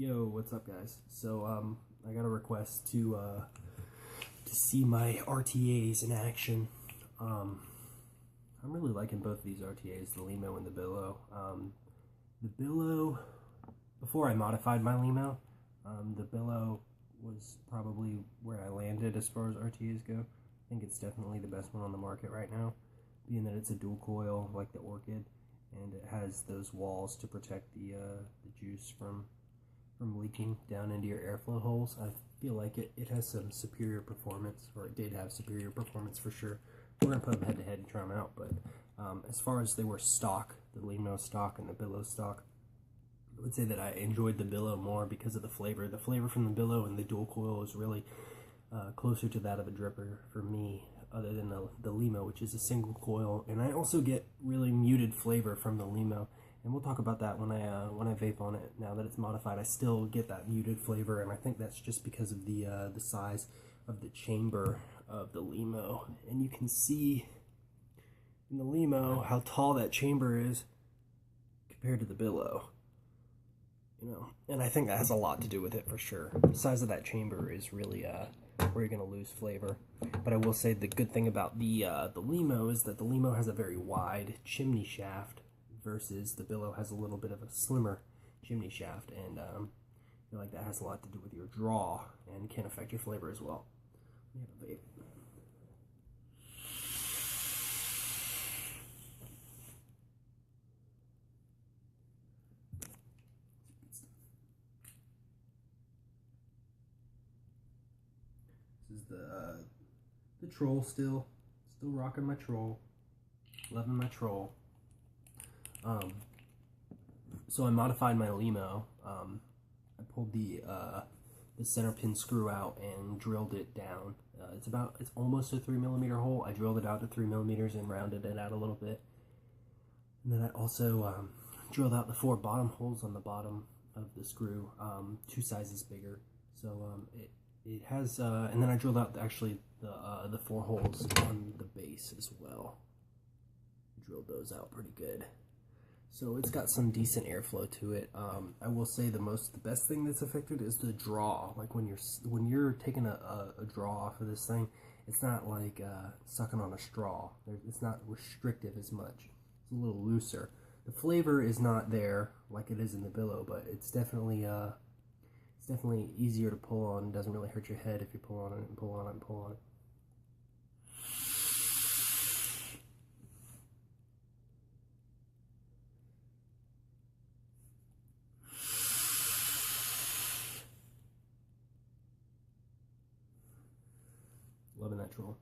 Yo, what's up, guys? So, I got a request to see my RTAs in action. I'm really liking both of these RTAs, the Lemo and the Billow. The Billow, before I modified my Lemo, the Billow was probably where I landed as far as RTAs go. I think it's definitely the best one on the market right now, being that it's a dual coil like the Orchid, and it has those walls to protect the juice from leaking down into your airflow holes. I feel like it has some superior performance, or it did have superior performance for sure. We're going to put them head to head and try them out, but as far as they were stock, the Lemo stock and the Billow stock, I would say that I enjoyed the Billow more because of the flavor. The flavor from the Billow and the dual coil is really closer to that of a dripper for me, other than the Lemo, which is a single coil. And I also get really muted flavor from the Lemo. And we'll talk about that when I vape on it. Now that it's modified, I still get that muted flavor, and I think that's just because of the size of the chamber of the Lemo. And you can see in the Lemo how tall that chamber is compared to the Billow. You know, and I think that has a lot to do with it for sure. The size of that chamber is really where you're gonna lose flavor. But I will say the good thing about the Lemo is that the Lemo has a very wide chimney shaft, versus the Billow has a little bit of a slimmer chimney shaft, and I feel like that has a lot to do with your draw and can affect your flavor as well. We have a vape. This is the Troll still rocking my Troll, loving my Troll. So I modified my Lemo. I pulled the center pin screw out and drilled it down. It's almost a 3mm hole. I drilled it out to 3mm and rounded it out a little bit. And then I also drilled out the 4 bottom holes on the bottom of the screw, 2 sizes bigger. So it has, and then I drilled out actually the 4 holes on the base as well. Drilled those out pretty good. So it's got some decent airflow to it. I will say the best thing that's affected is the draw. Like when you're taking a draw off of this thing, it's not like sucking on a straw. It's not restrictive as much. It's a little looser. The flavor is not there like it is in the Billow, but it's definitely easier to pull on. It doesn't really hurt your head if you pull on it and pull on it and pull on it. Loving that Troll.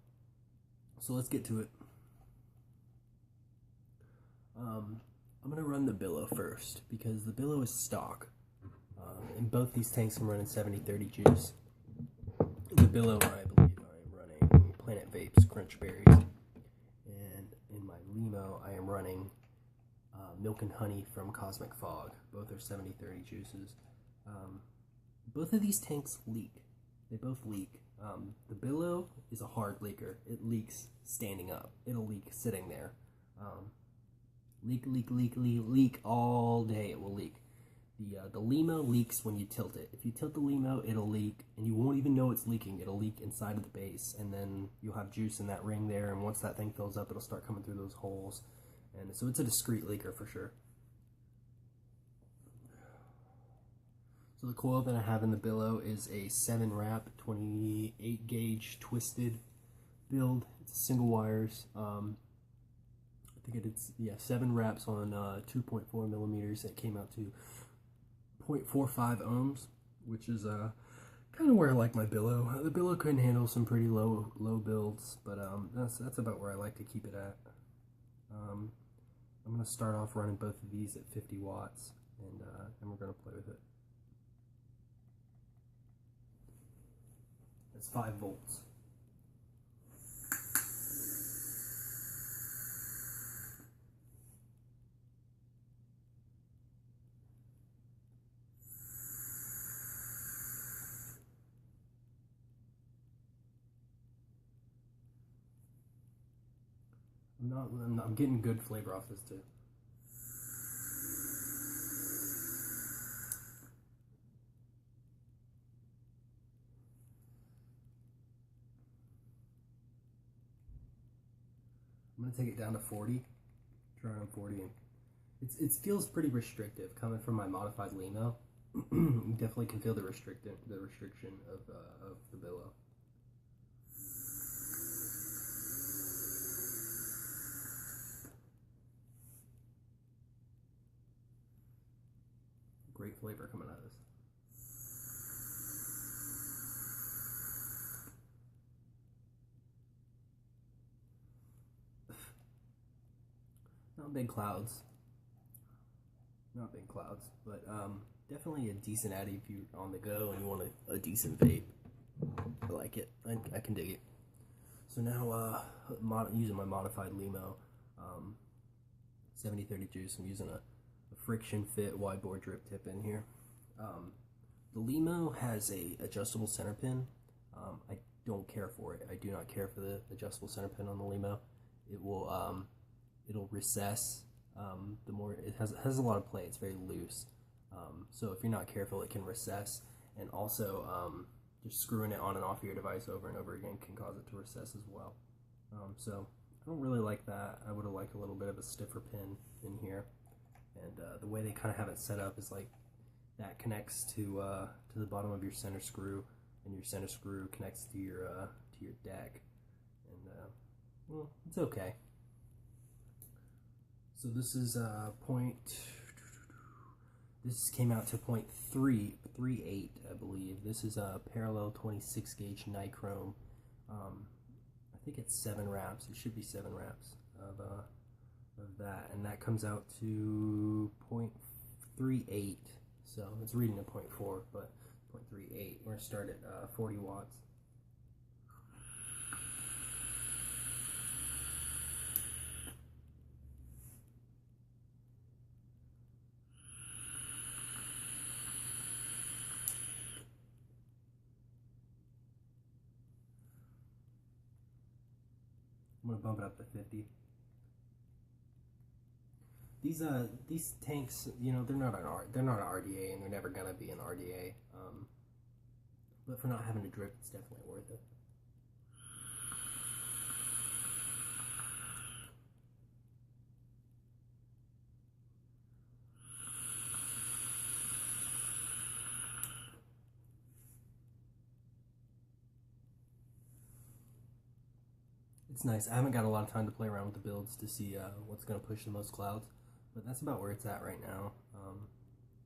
So let's get to it. I'm going to run the Billow first, because the Billow is stock. In both these tanks I'm running 70-30 juice. The Billow, I believe I am running Planet Vapes Crunch Berries. And in my Lemo I am running Milk and Honey from Cosmic Fog. Both are 70-30 juices. Both of these tanks leak. They both leak. The Billow is a hard leaker. It leaks standing up. It'll leak sitting there. Leak all day. It will leak. The Lemo leaks when you tilt it. If you tilt the Lemo, it'll leak, and you won't even know it's leaking. It'll leak inside of the base, and then you'll have juice in that ring there, and once that thing fills up, it'll start coming through those holes. And so it's a discreet leaker for sure. So the coil that I have in the Billow is a 7-wrap, 28 gauge twisted build. It's single wires. I think it's 7 wraps on 2.4mm. That came out to 0.45 ohms, which is kind of where I like my Billow. The Billow couldn't handle some pretty low builds, but that's about where I like to keep it at. I'm going to start off running both of these at 50 watts, and we're going to play with it. It's 5 volts. I'm getting good flavor off this too. I'm gonna take it down to 40. Try on 40. And it feels pretty restrictive coming from my modified Lemo. You definitely can feel the restriction of the Billow. Great flavor coming out of this. Not big clouds. Not big clouds, but definitely a decent addy if you're on the go and you want a decent vape. I like it. I can dig it. So now, using my modified Lemo 7030 juice, I'm using a friction fit wide bore drip tip in here. The Lemo has a adjustable center pin. I don't care for it. I do not care for the adjustable center pin on the Lemo. It will it'll recess. The more it has a lot of play. It's very loose. So if you're not careful, it can recess, and also just screwing it on and off your device over and over again can cause it to recess as well. So I don't really like that. I would have liked a little bit of a stiffer pin in here. And the way they kind of have it set up is like that connects to the bottom of your center screw, and your center screw connects to your deck, and well, it's okay. So this is this came out to 0.338, I believe. This is a parallel 26 gauge nichrome. I think it's 7 wraps. It should be 7 wraps of that, and that comes out to 0.38. So it's reading a 0.4, but 0.38. We're gonna start at 40 watts. I'm gonna bump it up to 50. These tanks, you know, they're not an RDA, and they're never gonna be an RDA. But for not having to drip, it's definitely worth it. It's nice. I haven't got a lot of time to play around with the builds to see what's going to push the most clouds, but that's about where it's at right now.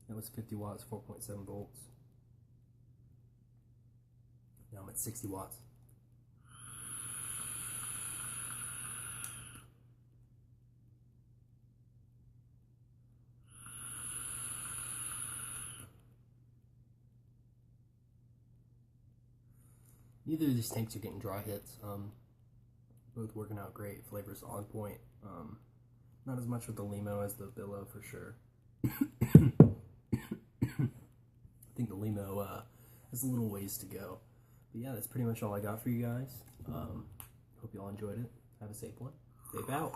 It was 50 watts, 4.7 volts. Now I'm at 60 watts. Neither of these tanks are getting dry hits. Both working out great. Flavor's on point. Not as much with the Lemo as the Billow for sure. I think the Lemo has a little ways to go. But yeah, that's pretty much all I got for you guys. Hope you all enjoyed it. Have a safe one. Vape out.